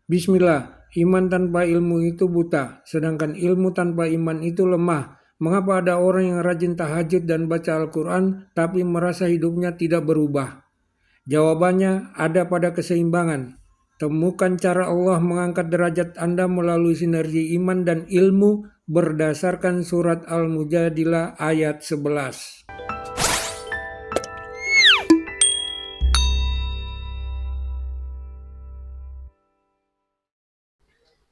Bismillah, iman tanpa ilmu itu buta, sedangkan ilmu tanpa iman itu lemah. Mengapa ada orang yang rajin tahajud dan baca Al-Quran, tapi merasa hidupnya tidak berubah? Jawabannya ada pada keseimbangan. Temukan cara Allah mengangkat derajat Anda melalui sinergi iman dan ilmu berdasarkan surat Al-Mujadilah ayat 11.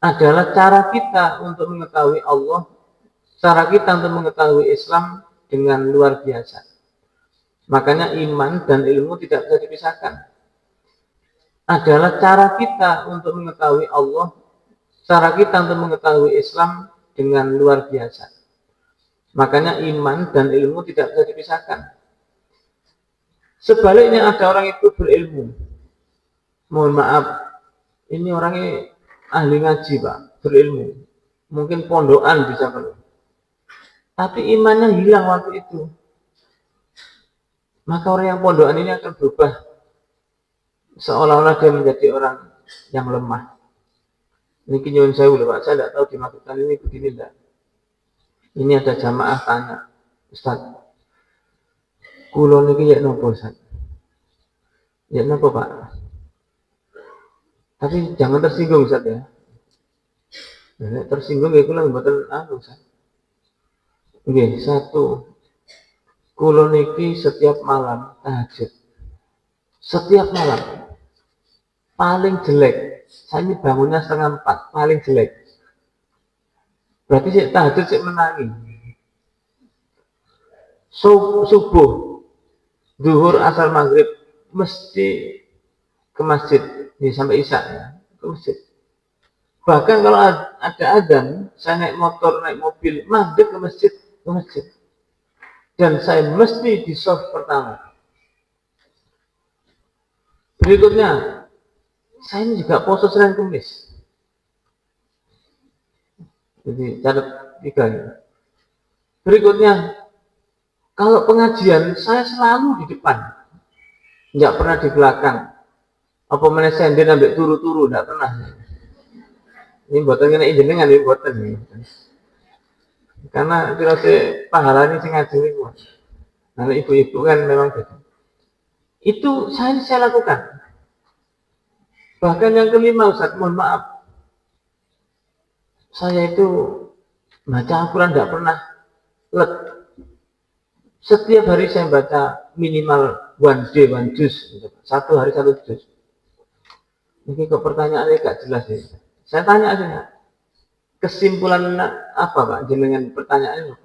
Adalah cara kita untuk mengetahui Allah, cara kita untuk mengetahui Islam dengan luar biasa. Makanya iman dan ilmu tidak bisa dipisahkan. Adalah cara kita untuk mengetahui Allah, cara kita untuk mengetahui Islam dengan luar biasa. Makanya iman dan ilmu tidak bisa dipisahkan. Sebaliknya ada orang itu berilmu. Mohon maaf, ini orangnya ahli ngaji Pak, berilmu. Mungkin pondokan bisa kalau. Tapi imannya hilang waktu itu. Maka orang yang pondokan ini akan berubah. Seolah-olah dia menjadi orang yang lemah. Ini nyuwun saya Pak, saya tidak tahu dimaksudkan ini begini enggak. Ini ada jamaah tanya, Ustaz, kulo niki ya nopo Ustaz? Ya nopo Pak? Tapi jangan tersinggung Ustaz ya. Nah, tersinggung ya kulo mboten Ustaz. Nggih, satu. Kulo niki setiap malam tahajud. Setiap malam. Paling jelek. Saya ini bangunnya 3:30, paling jelek. Berarti saya tahajud saya menangi. Subuh, zuhur, asar, maghrib mesti ke masjid. Ini sampai isya ya, ke masjid. Bahkan kalau ada adzan, saya naik motor, naik mobil, mandek ke masjid, ke masjid. Dan saya mesti di soft pertama. Berikutnya, saya ini juga poso Senin Kamis. Jadi catat 3 ya. Berikutnya, kalau pengajian saya selalu di depan, nggak pernah di belakang. Apa mana senden ambil turu-turu, nggak pernah. Ini buatan kena jenengan ini buatan ini. Karena kira-kira pahala ini sengaja ini buat. Nah, ibu-ibu kan memang beda. Itu saya lakukan. Bahkan yang kelima Ustaz, mohon maaf, saya itu baca Al-Quran tidak pernah let. Setiap hari saya baca minimal one day one juz, satu hari satu juz. Ini kok pertanyaannya gak jelas ya. Saya tanya aja, kesimpulan apa Pak jenengan pertanyaannya?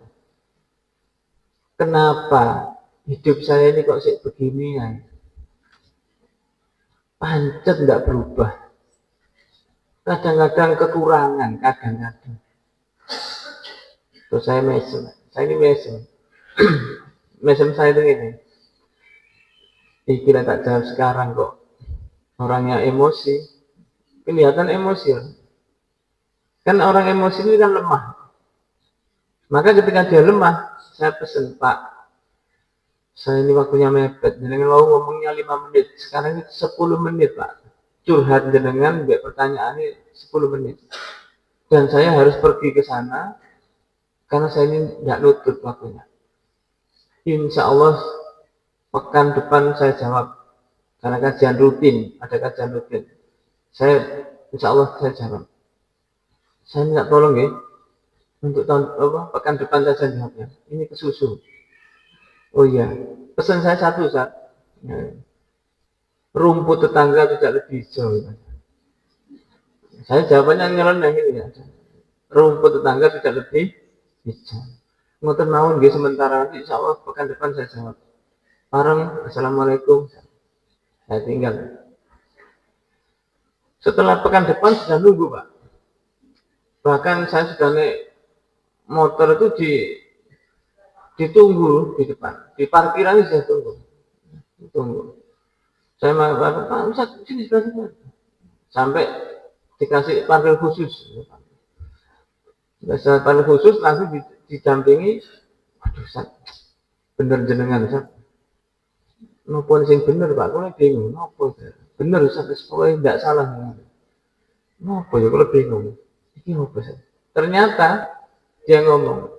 Kenapa hidup saya ini kok sih begini ya? Pancet tidak berubah. Kadang-kadang kekurangan, kadang-kadang. Terus saya ini mesem. Mesem saya itu ini. Kira tak jawab sekarang kok. Orangnya emosi, kelihatan emosi. Kan orang emosi ini kan lemah. Maka ketika dia lemah, saya pesen, Pak, saya ini waktunya mepet. Jenengan mau ngomongnya 5 menit, sekarang itu 10 menit, Pak. Curhat jenengan, pertanyaan ini 10 menit. Dan saya harus pergi ke sana, karena saya ini tidak nutut waktunya. Insya Allah, pekan depan saya jawab. Karena kajian rutin, ada kajian rutin. Insya Allah saya jawab. Saya minta tolong ya, untuk pekan depan saya jawabnya. Ini kesusu. Oh iya, pesan saya satu Ustaz. Rumput tetangga tidak lebih hijau. Saya jawabannya nyeleneh ini ya. Rumput tetangga tidak lebih hijau. Ngoten mawon nggih sementara, nanti insya Allah pekan depan saya jawab. Bareng, assalamualaikum. Saya tinggal. Setelah pekan depan sudah nunggu Pak. Bahkan saya sudah naik motor itu ditunggu di depan, di parkiran saya tunggu. Saya Pak Ustaz sini sebelah sampai dikasih parkir khusus. Biasa parkir khusus langsung didampingi. Waduh Ustaz, bener jenengan Ustaz. Nopo sing bener Pak, kok bingung nopo. Bener Ustaz, pokoknya tidak salah. Ngapa ya kalau bingung? Ini apa sih? Ternyata dia ngomong,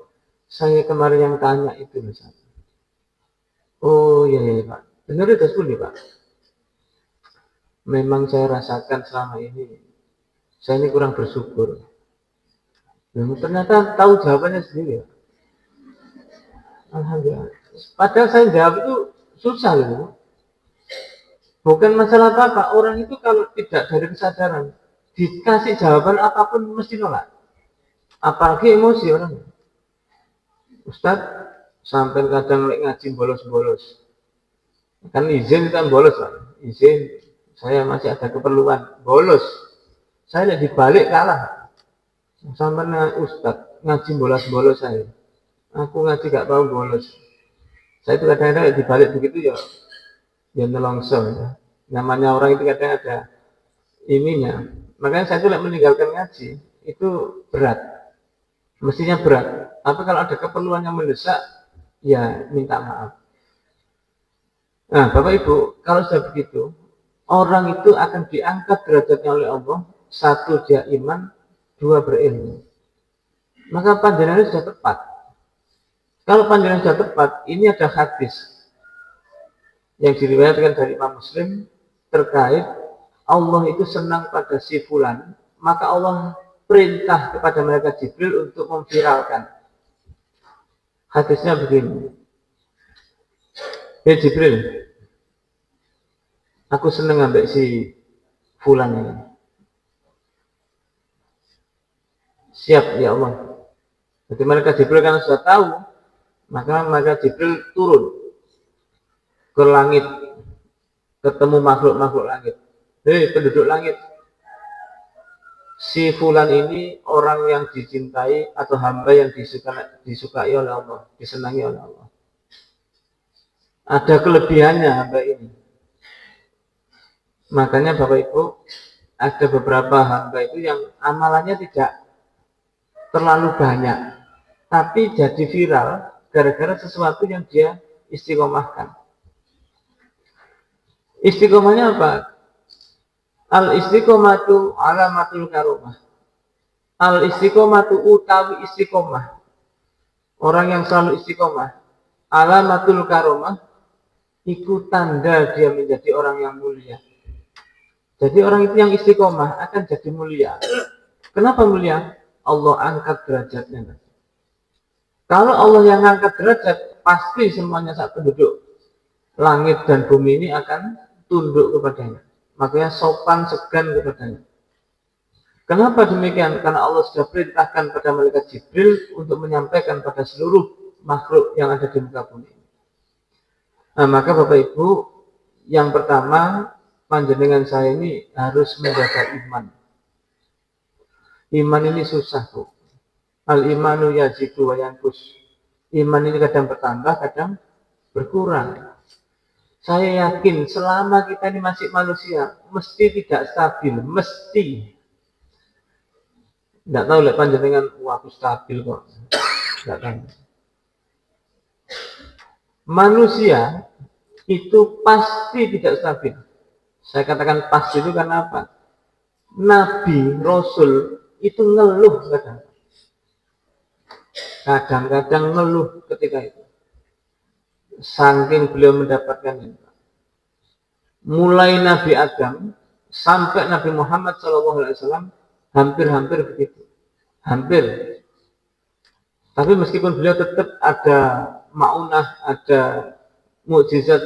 saya kemarin yang tanya itu misalnya. Oh iya, iya Pak. Benar itu sepuluh Pak. Memang saya rasakan selama ini, saya ini kurang bersyukur. Ternyata tahu jawabannya sendiri ya. Alhamdulillah. Padahal saya jawab itu susah loh. Bukan masalah apa-apa. Orang itu kalau tidak dari kesadaran, dikasih jawaban apapun mesti nolak. Apalagi emosi orang. Ustadz, sampai kadang ngaji bolos-bolos. Kan izin kan bolos Pak. Izin, saya masih ada keperluan. Bolos. Saya lihat dibalik kalah. Sampai Ustadz, ngaji bolos-bolos saya. Aku ngaji gak tahu bolos. Saya itu kadang-kadang dibalik begitu ya, ya nelongso ya. Namanya orang itu kadang ada ininya. Makanya saya tuh meninggalkan ngaji itu berat, mestinya berat. Tapi kalau ada keperluan yang mendesak, ya minta maaf. Nah, Bapak Ibu, kalau sudah begitu, orang itu akan diangkat derajatnya oleh Allah. Satu, dia iman. Dua, berilmu. Maka panjenengan sudah tepat. Kalau panjenengan sudah tepat, ini ada hadis yang diriwayatkan dari Imam Muslim terkait Allah itu senang pada si fulan, maka Allah perintah kepada malaikat Jibril untuk memviralkan. Hadisnya begini. Hei Jibril, aku senang ambek si fulan ini. Siap ya Allah. Jadi malaikat Jibril karena sudah tahu, maka malaikat Jibril turun ke langit, ketemu makhluk-makhluk langit. Hei penduduk langit, si fulan ini orang yang dicintai atau hamba yang disukai oleh Allah, disenangi oleh Allah. Ada kelebihannya hamba ini. Makanya Bapak Ibu, ada beberapa hamba itu yang amalannya tidak terlalu banyak, tapi jadi viral gara-gara sesuatu yang dia istiqomahkan. Istiqomahnya apa? Al istiqomatu alamatul karomah. Al istiqomatu utawi istiqomah. Orang yang selalu istiqomah. Alamatul karomah. Itu tanda dia menjadi orang yang mulia. Jadi orang itu yang istiqomah akan jadi mulia. Kenapa mulia? Allah angkat derajatnya. Kalau Allah yang angkat derajat, pasti semuanya saat penduduk langit dan bumi ini akan tunduk kepadanya. Makanya sopan segan kepadanya. Kenapa demikian? Karena Allah sudah perintahkan pada malaikat Jibril untuk menyampaikan pada seluruh makhluk yang ada di muka bumi. Nah, maka Bapak Ibu, yang pertama, panjenengan saya ini harus menjaga iman. Iman ini susah, Bu. Al-imanu yazidu wa yanqus. Iman ini kadang bertambah, kadang berkurang. Saya yakin selama kita ini masih manusia, mesti tidak stabil, mesti. Tidak tahu lihat panjenengan, wah aku stabil kok. Tidak tahu. Manusia itu pasti tidak stabil. Saya katakan pasti itu karena apa? Nabi, Rasul itu ngeluh kadang. Kadang-kadang ngeluh ketika itu. Saking beliau mendapatkan itu. Mulai Nabi Adam sampai Nabi Muhammad SAW hampir-hampir begitu. Hampir. Tapi meskipun beliau tetap ada ma'unah, ada mukjizat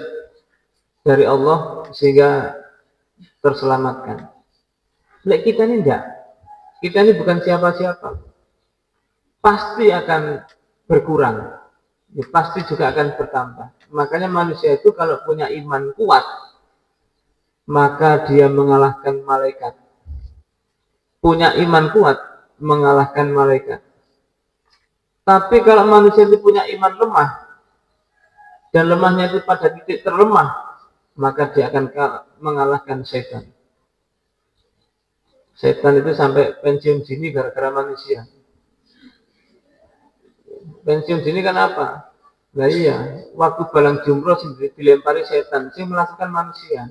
dari Allah sehingga terselamatkan. Lek kita ini enggak. Kita ini bukan siapa-siapa. Pasti akan berkurang. Ya, pasti juga akan bertambah. Makanya manusia itu kalau punya iman kuat, maka dia mengalahkan malaikat. Punya iman kuat, mengalahkan malaikat. Tapi kalau manusia itu punya iman lemah, dan lemahnya itu pada titik terlemah, maka dia akan mengalahkan setan. Setan itu sampai pensiun dini gara-gara manusia. Pensiun dini kan apa? Nah iya, waktu balang jumroh sendiri dilempari setan, sih melakukan manusia.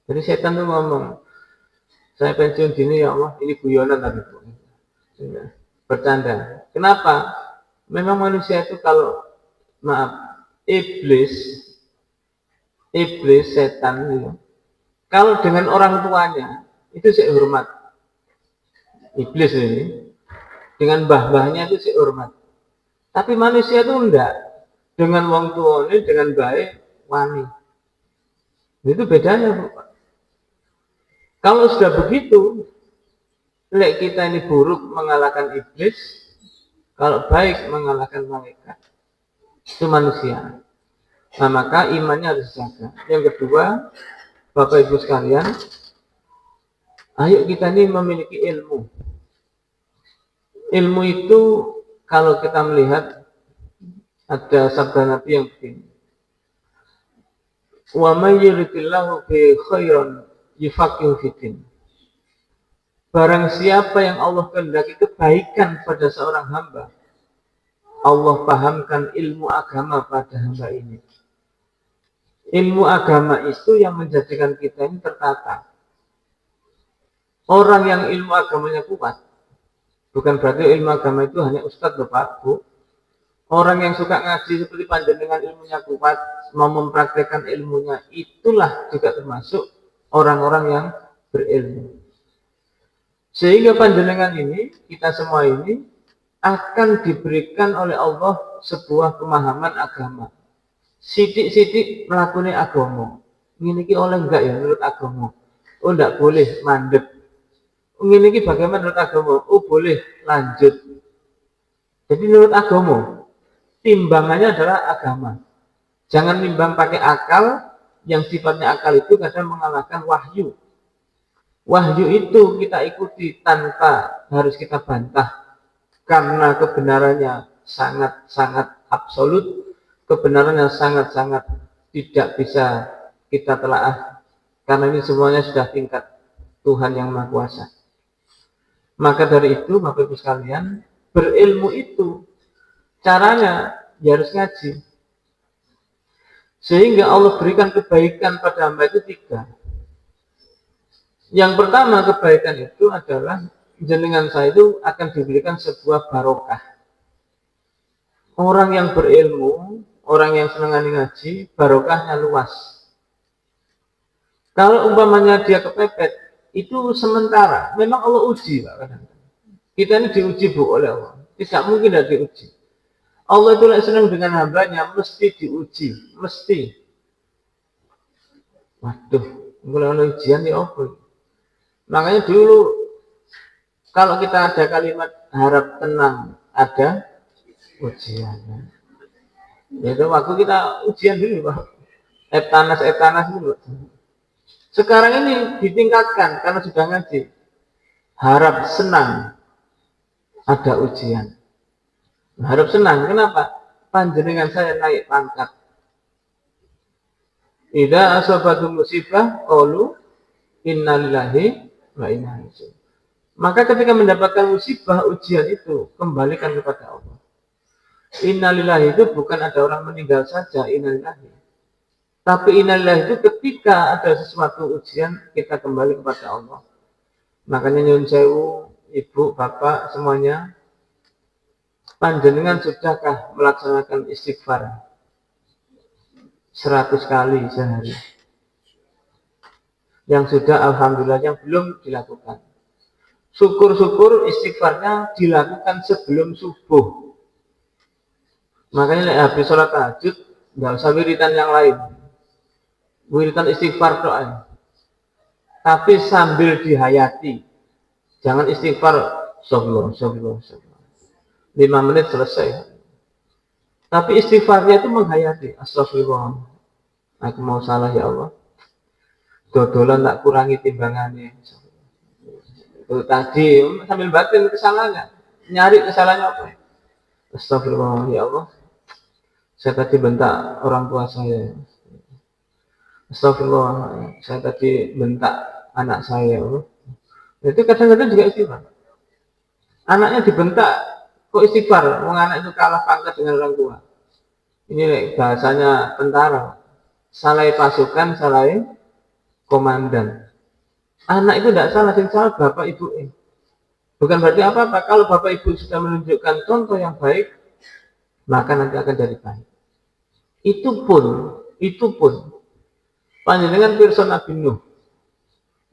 Jadi setan itu ngomong, Saya pensiun dini ya Allah, ini guyonan tadi Bu. Bercanda. Kenapa? Memang manusia itu kalau maaf iblis setan itu, kalau dengan orang tuanya itu saya hormat. Iblis ini dengan mbah-mbahnya itu saya hormat. Tapi manusia itu enggak. Dengan wong tua ini dengan baik wani. Itu bedanya Bu. Kalau sudah begitu, lek kita ini buruk mengalahkan iblis, kalau baik mengalahkan malaikat. Itu manusia. Nah, maka imannya harus dijaga. Yang kedua, Bapak Ibu sekalian, ayo kita ini memiliki ilmu. Ilmu itu kalau kita melihat ada sabda Nabi yang begini. Wa may yuridillahu bi khairan yufaqihu fiddin. Barang siapa yang Allah kehendaki kebaikan pada seorang hamba, Allah pahamkan ilmu agama pada hamba ini. Ilmu agama itu yang menjadikan kita ini tertata. Orang yang ilmu agamanya kuat, bukan berarti ilmu agama itu hanya ustadz loh Pak, Bu. Orang yang suka ngaji seperti panjenengan ilmunya kuat, mau mempraktekkan ilmunya, itulah juga termasuk orang-orang yang berilmu. Sehingga panjenengan ini, kita semua ini, akan diberikan oleh Allah sebuah pemahaman agama. Sidik-sidik melakukan agama. Ini oleh enggak ya menurut agama? Oh enggak boleh, mandek. Ini bagaimana menurut agama? Oh boleh, lanjut. Jadi menurut agama, timbangannya adalah agama. Jangan timbang pakai akal, yang sifatnya akal itu kadang mengalahkan wahyu. Wahyu itu kita ikuti tanpa harus kita bantah, karena kebenarannya sangat-sangat absolut, kebenarannya sangat-sangat tidak bisa kita telaah, karena ini semuanya sudah tingkat Tuhan yang Maha Kuasa. Maka dari itu, Bapak Ibu sekalian, berilmu itu caranya ya harus ngaji. Sehingga Allah berikan kebaikan pada hamba itu 3. Yang pertama kebaikan itu adalah jenengan saya itu akan diberikan sebuah barokah. Orang yang berilmu, orang yang senang ngaji, barokahnya luas. Kalau umpamanya dia kepepet, itu sementara. Memang Allah uji, Pak. Kita ini diuji Bu oleh Allah. Tidak mungkin tidak diuji. Allah itu senang dengan hambanya, mesti diuji, mesti. Waduh, mulai ujian ya apa? Makanya dulu kalau kita ada kalimat harap tenang, ada ujian. Itu waktu kita ujian dulu Pak. Eptanas dulu. Sekarang ini ditingkatkan karena sudah ngaji. Harap senang, ada ujian. Harap senang, kenapa? Panjenengan saya naik pangkat. Idza asabatu musibah qalu innalillahi wa inna ilaihi. Maka ketika mendapatkan musibah ujian itu, kembalikan kepada Allah. Innalillahi itu bukan ada orang meninggal saja, innalillahi. Tapi innalillahi itu ketika ada sesuatu ujian, kita kembali kepada Allah. Makanya nyun sewu, ibu, bapak, semuanya, panjenengan sudahkah melaksanakan istighfar 100 kali sehari? Yang sudah alhamdulillah, yang belum dilakukan. Syukur-syukur istighfarnya dilakukan sebelum subuh. Makanya habis sholat tahajud, nggak usah wiritan yang lain. Wiritan istighfar doa. Tapi sambil dihayati. Jangan istighfar astagfirullah. 5 menit selesai. Tapi istighfarnya itu menghayati. Astagfirullah. Aku mau salah ya Allah. Dodolan tak kurangi timbangannya. Itu tadi sambil batin kesalahannya. Nyari kesalahannya apa? Astagfirullah ya Allah. Saya tadi bentak orang tua saya. Astagfirullah, saya tadi bentak anak saya. Itu kadang-kadang juga istighfar. Anaknya dibentak, kok istighfar? Wong anak itu kalah pangkat dengan orang tua. Ini bahasanya tentara. Salah pasukan, salah komandan. Anak itu tidak salah, yang salah bapak ibu. Bukan berarti apa-apa. Kalau bapak ibu sudah menunjukkan contoh yang baik, maka nanti akan jadi baik. Itu pun panjenengan pirsa Nabi Nuh.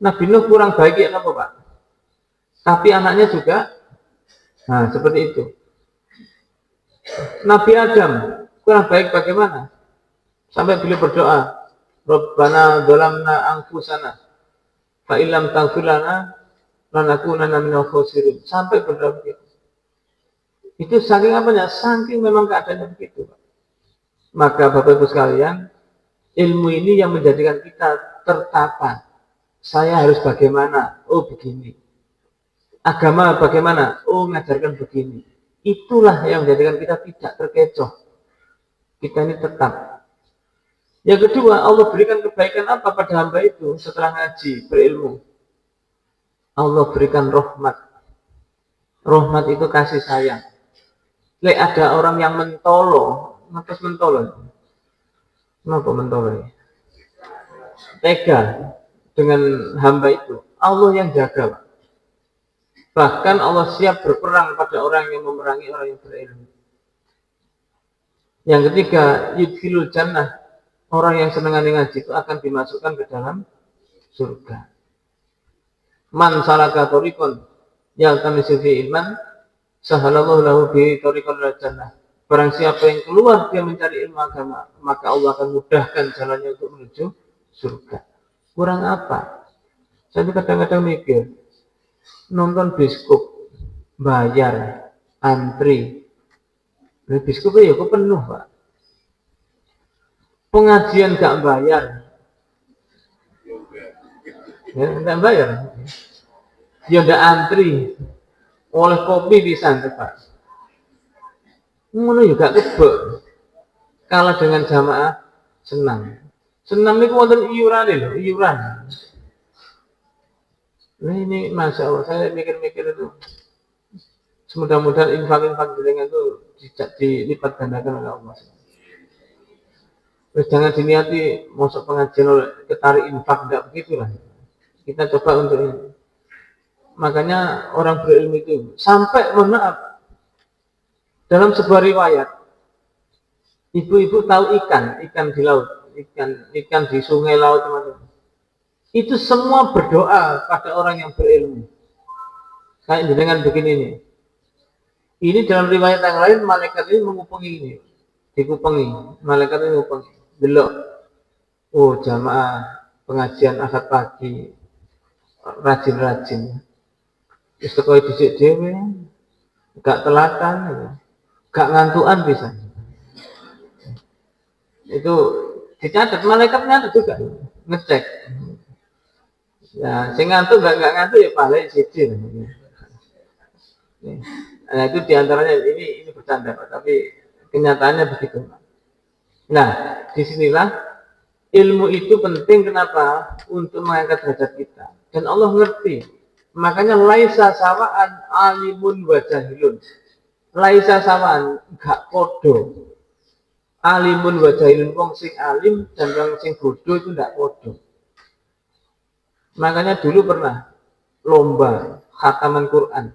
Nabi Nuh kurang baik ya apa Pak? Tapi anaknya juga, nah seperti itu. Nabi Adam kurang baik bagaimana? Sampai beliau berdoa, Rabbana dzalamna anfusana fa illam taghfir lana lanakunanna minal khasirin. Sampai berdoa begitu. Itu saking apanya? Saking memang keadaannya begitu, Pak. Maka Bapak Ibu sekalian, ilmu ini yang menjadikan kita tertata. Saya harus bagaimana? Oh begini. Agama bagaimana? Oh mengajarkan begini. Itulah yang menjadikan kita tidak terkecoh. Kita ini tetap. Yang kedua, Allah berikan kebaikan apa pada hamba itu setelah ngaji, berilmu? Allah berikan rahmat. Rahmat itu kasih sayang. Lek ada orang yang mentolo, ngapain mentolo? Kenapa mentolo? Tega dengan hamba itu. Allah yang jaga, Pak. Bahkan Allah siap berperang pada orang yang memerangi orang yang berilmu. Yang ketiga, yudkhilul jannah. Orang yang senang ngaji itu akan dimasukkan ke dalam surga. Man salaka thoriqan yaltamisu fi ilman sahalallahu lahu bi thoriqan ila jannah. Barang siapa yang keluar dia mencari ilmu agama, maka Allah akan mudahkan jalannya untuk menuju surga. Kurang apa? Saya kadang-kadang mikir, nonton bioskop bayar antri, bioskopnya ya kok penuh Pak. Pengajian gak bayar, ya gak bayar, ya udah antri, oleh kopi bisa Pak. Ngono juga kebek, kalah dengan jamaah senam. Senam ini wonten iuran loh, iuran. Nah ini masya Allah, saya mikir-mikir itu. Semudah-mudahan infak-infak jenengan itu dilipat gandakan oleh Allah. Terus jangan diniati masuk pengajian oleh ketarik infak, enggak begitulah. Kita coba untuk ini. Makanya orang berilmu itu sampai mohon maaf dalam sebuah riwayat, ibu-ibu tahu ikan di laut, ikan di sungai laut teman-teman. Itu semua berdoa pada orang yang berilmu. Kayak dengan begini nih. Ini dalam riwayat yang lain malaikat ini mengupengi ini, dikupengi, malaikat ini mengupengi. Belok. Oh jamaah pengajian akad pagi, rajin-rajin. Istiqoi dicik dewe, gak telatan, gak ngantuan bisa. Itu dicatat, malaikatnya ada juga ngecek. Ya, sing ngantuk gak ngantuk ya balik siji. Nah itu diantaranya ini bercanda Pak, tapi kenyataannya begitu. Nah disinilah ilmu itu penting. Kenapa? Untuk mengangkat derajat kita. Dan Allah ngerti. Makanya laisa sawaan alimun wa jahilun. Laisa sawaan gak podo. Alimun wa jahilun, wong sing alim dan wong sing bodoh itu gak podo. Makanya dulu pernah lomba khataman Quran.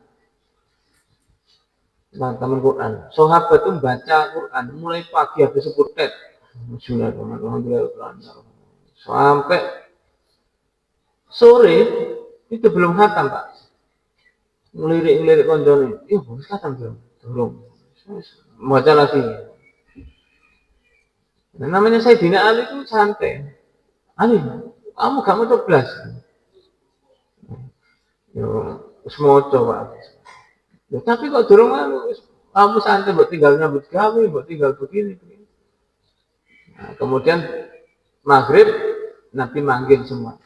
Khataman Quran. Sahabat itu baca Quran mulai pagi habis seputet. Sampai sore itu belum khatam Pak. Ngelirik konjone, belum khatam belum. Baca lagi. Nah, namanya Sayyidina Ali itu santai. Ali, kamu gak mau coblas? Semua coba. Tapi kok dorong kamu santai, buat tinggal nyambut kami, buat tinggal begini. Nah, kemudian maghrib Nabi manggil semua.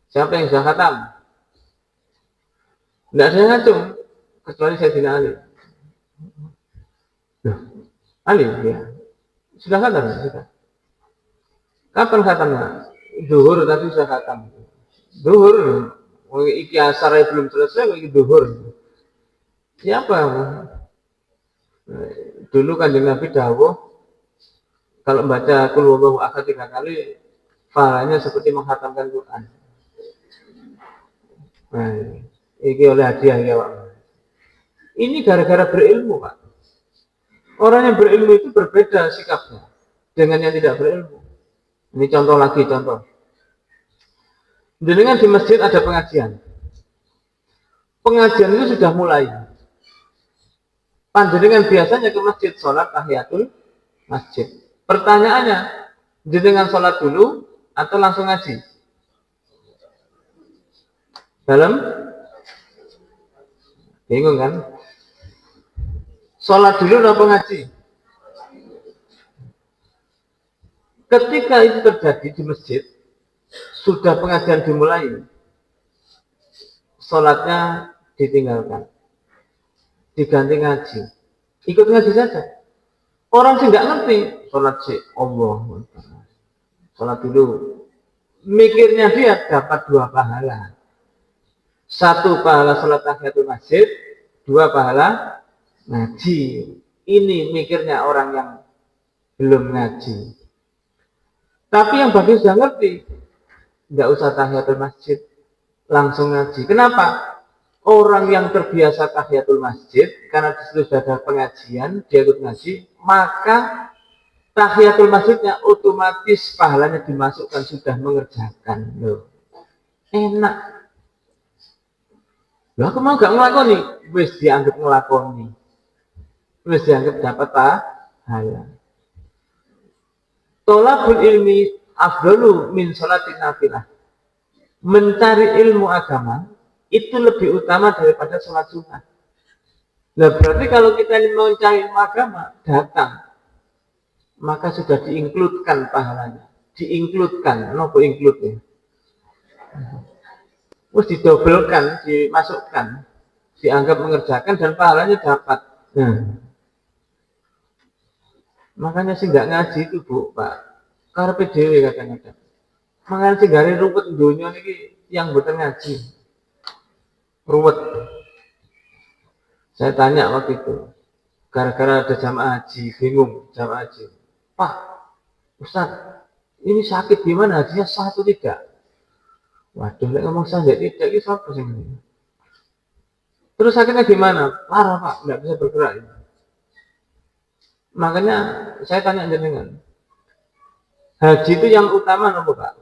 Siapa yang sudah khatam? Tidak ada yang ngacung kecuali Sayyidina Ali. Ali, ya. Sudah khatam, sudah. Kapan khatamnya? Zuhur tadi sudah khatam. Zuhur, iki asar belum selesai, iki zuhur. Siapa? Dulu Kanjeng Nabi dawuh, kalau membaca Qul huwallahu ahad 3 kali, pahalanya seperti menghatamkan Quran. Nah, ini oleh hadiah ya Pak. Ini gara-gara berilmu Pak. Orang yang berilmu itu berbeda sikapnya dengan yang tidak berilmu. Ini contoh lagi, contoh. Dengan di masjid ada pengajian. Pengajian itu sudah mulai. Panjenengan biasanya ke masjid sholat tahiyatul masjid. Pertanyaannya, jenengan sholat dulu atau langsung ngaji? Dalam? Bingung kan? Sholat dulu atau ngaji? Ketika itu terjadi di masjid, sudah pengajian dimulai, sholatnya ditinggalkan, diganti ngaji, ikut ngaji saja. Orang sih nggak ngerti, sholat sih Allah, sholat dulu. Mikirnya dia dapat 2 pahala, 1 pahala sholat tahiyatul masjid, 2 pahala ngaji. Ini mikirnya orang yang belum ngaji. Tapi yang bagus sudah ngerti, nggak usah tahiyatul masjid, langsung ngaji. Kenapa? Orang yang terbiasa tahiyatul masjid, karena disitu sudah ada pengajian, dia ikut ngaji, maka tahiyatul masjidnya otomatis pahalanya dimasukkan, sudah mengerjakan. Loh, enak. Loh, aku mau gak ngelakoni, wis dianggap ngelakoni, wis dianggap dapat pahala. Tolabul ilmi afdalu min sholatin nafilah. Mencari ilmu agama itu lebih utama daripada sholat sunnah. Nah, berarti kalau kita ini mau cari ilmu agama, datang, maka sudah diinkludkan pahalanya. Diinkludkan, nopo include ya. Terus didobelkan, dimasukkan, dianggap mengerjakan dan pahalanya dapat. Nah, makanya sih nggak ngaji itu Bu, Pak. Karepe dhewe kadang-kadang. Makanya sih gare ruwet dunia ini yang bukan ngaji. Ruwet. Saya tanya waktu itu, gara-gara ada jamaah haji, bingung jamaah haji. Pak, Ustaz, ini sakit gimana? Hajinya sah atau tidak? Waduh, lek ngomong sah tidak, ini siapa sih ini? Terus sakitnya gimana? Parah Pak, nggak bisa bergerak. Makanya saya tanya jenengan, haji itu yang utama apa Pak?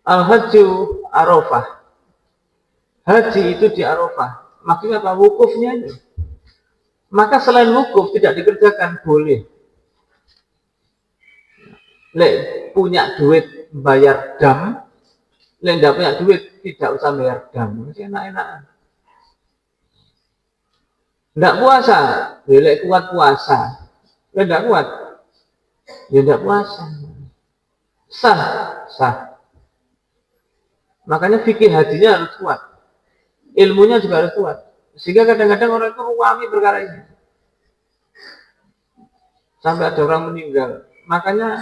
Al-Hajju Arafah. Haji itu di Arafah. Maksudnya apa? Wukufnya ini. Maka selain wukuf tidak dikerjakan, boleh. Lek punya duit bayar dam, lek tidak punya duit tidak usah bayar dam. Masih enak-enakan. Tidak puasa, lek kuat puasa. Lek tidak kuat, ya tidak puasa. Sah, sah. Makanya fikih hajinya harus kuat. Ilmunya juga harus kuat. Sehingga kadang-kadang orang itu ruwami perkara ini. Sampai ada orang meninggal. Makanya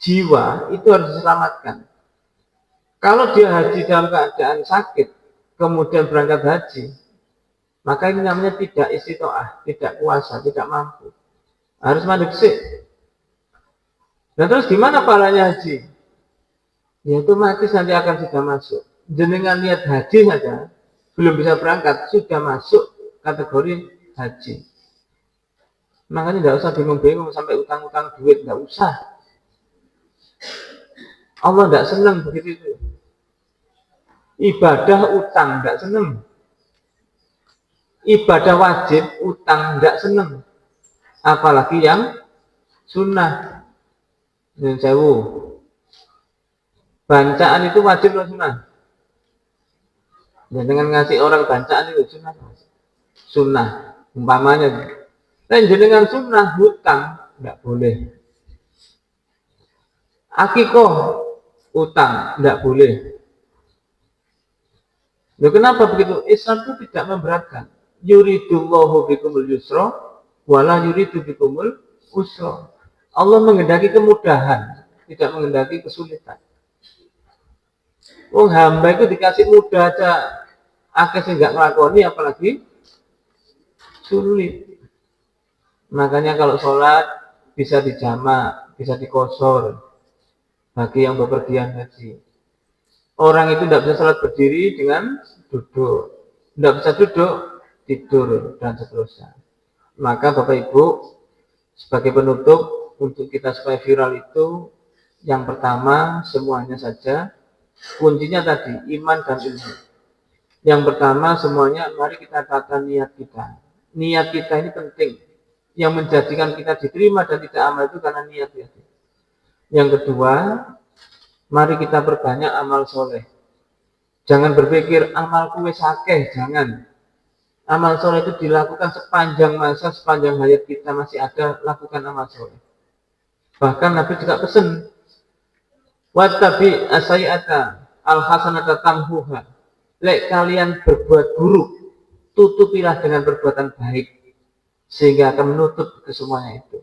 jiwa itu harus diselamatkan. Kalau dia haji dalam keadaan sakit, kemudian berangkat haji, maka ini namanya tidak istitoah, tidak puasa, tidak mampu. Harus mandek sih. Dan terus gimana pahalanya haji? Ya otomatis nanti akan sudah masuk. Jenengan niat haji saja, belum bisa berangkat, sudah masuk kategori haji. Makanya tidak usah bingung-bingung sampai utang-utang duit, tidak usah. Allah tidak senang begitu itu. Ibadah utang tidak senang. Ibadah wajib utang tidak senang. Apalagi yang sunnah. Yang sewu. Bancaan itu wajib atau sunnah? Dan dengan ngasih orang bancaan itu sunnah. Sunnah. Umpamanya. Dan dengan sunnah hutang tidak boleh. Akikoh utang tidak boleh. Loh, kenapa begitu? Islam itu tidak memberatkan. Yuridullahu bikumul yusra wala yuridu bikumul usra. Allah menghendaki kemudahan, tidak menghendaki kesulitan. Hamba itu dikasih mudah aja, akhirnya nggak ngelakoni, apalagi sulit. Makanya kalau sholat bisa dijamak, bisa dikosor bagi yang bepergian haji. Orang itu tidak bisa sholat berdiri dengan duduk, tidak bisa duduk, tidur, dan seterusnya. Maka Bapak Ibu, sebagai penutup, untuk kita supaya viral itu, yang pertama semuanya saja, kuncinya tadi, iman dan ilmu. Yang pertama semuanya, mari kita tata niat kita. Niat kita ini penting. Yang menjadikan kita diterima dan tidak amal itu karena niat. Yang kedua, mari kita perbanyak amal soleh. Jangan berpikir amalku wis akeh, jangan. Amal soleh itu dilakukan sepanjang masa, sepanjang hayat kita masih ada, lakukan amal soleh. Bahkan Nabi juga pesan, wattabi asayi'ata al-hasanata tamhuha. Lek kalian berbuat buruk, tutupilah dengan perbuatan baik, sehingga akan menutup kesemuanya itu.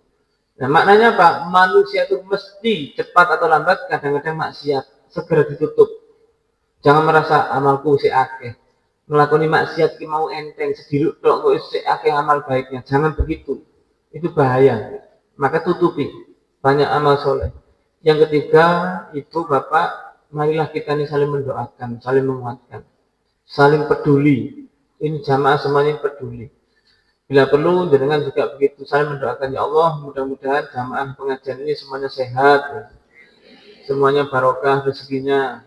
Nah, maknanya apa? Manusia itu mesti cepat atau lambat kadang-kadang maksiat, segera ditutup. Jangan merasa amalku si akeh. Melakoni maksiat ki mau enteng sediluk tok kok si akeh amal baiknya. Jangan begitu. Itu bahaya. Maka tutupi banyak amal soleh. Yang ketiga, Ibu, Bapak, marilah kita ini saling mendoakan, saling menguatkan, saling peduli. Ini jamaah semuanya peduli. Bila perlu, dengan juga begitu, saling mendoakan, ya Allah, mudah-mudahan jamaah pengajian ini semuanya sehat, semuanya barokah rezekinya,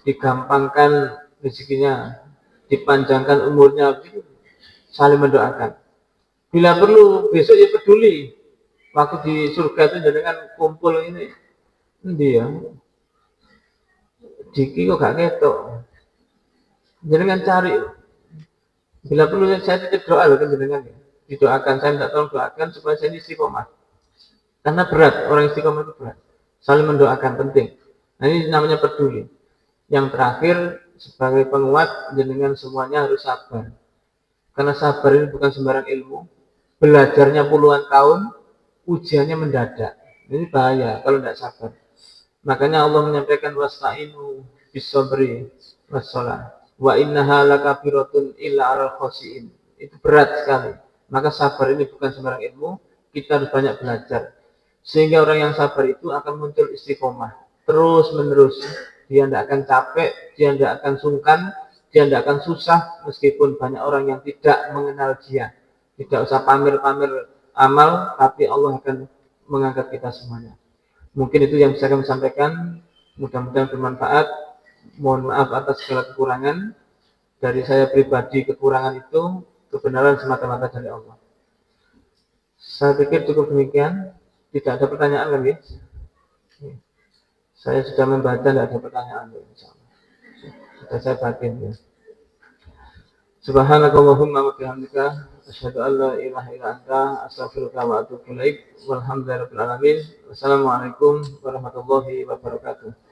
digampangkan rezekinya, dipanjangkan umurnya, begitu. Saling mendoakan. Bila perlu, besok ya peduli. Waktu di surga itu dengan kumpul ini, dia, Diki kok gak ketok. Jangan cari. Bila perlu saya titip doa loh kan jenengan ya. Didoakan, saya minta tolong doakan supaya saya ini istiqomah. Karena berat, orang istiqomah itu berat. Saling mendoakan penting. Nah, ini namanya peduli. Yang terakhir, sebagai penguat, jenengan semuanya harus sabar. Karena sabar ini bukan sembarang ilmu. Belajarnya puluhan tahun, ujiannya mendadak. Ini bahaya kalau tidak sabar. Makanya Allah menyampaikan wasta'inu bis-sabri was-shalah. Wa innaha lakabiratun illa 'alal khashiin. Itu berat sekali. Maka sabar ini bukan sembarang ilmu, kita harus banyak belajar. Sehingga orang yang sabar itu akan muncul istiqomah. Terus menerus. Dia tidak akan capek, dia tidak akan sungkan, dia tidak akan susah meskipun banyak orang yang tidak mengenal dia. Tidak usah pamer-pamer amal, tapi Allah akan mengangkat kita semuanya. Mungkin itu yang bisa kami sampaikan. Mudah-mudahan bermanfaat. Mohon maaf atas segala kekurangan. Dari saya pribadi kekurangan itu kebenaran semata-mata dari Allah. Saya pikir cukup demikian. Tidak ada pertanyaan lagi. Saya sudah membaca, tidak ada pertanyaan. Sudah saya batin ya. Subhanakallahumma wa bihamdika asyhadu an la ilaha illa anta astaghfiruka wa atubu ilaik. Walhamdulillahirabbil alamin. Wassalamualaikum warahmatullahi wabarakatuh.